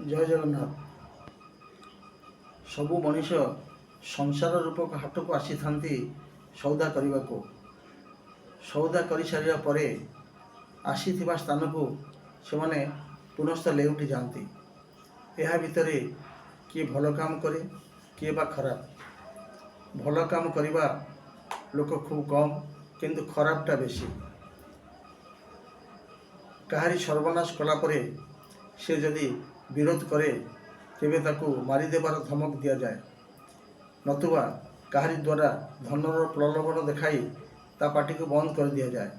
जय जगन्नाथ। सबु मनीष संसार रूपक हाट को आसी था सौदा करने को। सौदा कर सारा पर आसी स्थान को से मैंने पुनश्च लेउटी जाती। यह भितर किए भल काम करे किए बा खराब। भल काम करवा लोक खूब कम किंतु खराबटा बेसी। कहारी सर्वनाश कलापर से जदि विरोध करे तेबे ताकू मारिदेवार धमक दि जाए, नतुबा कहारी द्वारा धनर प्रलोभन देखाई ता पार्टी को बंद कर दि जाए।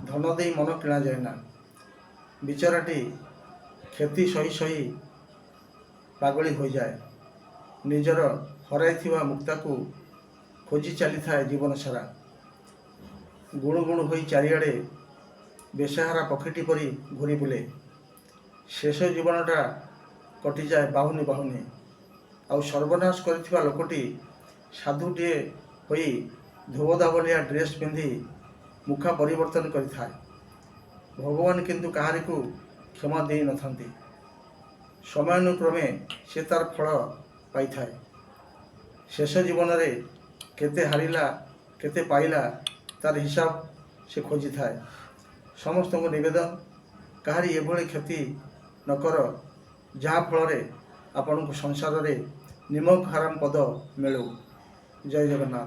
धन दे मन किणा जाए ना। बिचाराटी क्षति सही सही पागली हो जाए। निजर हराई मुक्ता को खोजी चली था जीवन सारा। गुणु गुणु हो चारिआडे बेसहारा पक्षीटी परी घूरी बुले। शेष जीवनटा कटि जाए बाहुनी बाहुनी। आउ सर्वनाश कर लोकटी साधुटे हो धोबदा भलिया ड्रेस पिंधि मुखा परिवर्तन करिथाए। भगवान किंतु कहारी को क्षमा दे न थांती। समयानुक्रमे से तार फल पाई थाए। शेष जीवन में केते हारिला केते पाइला तार हिसाब से खोजी थाए। समस्त को निवेदन कहारी एभली क्षति न कर जहाँ फल आपण को संसार रे निमक हराम पद मिलू। जय जगन्नाथ।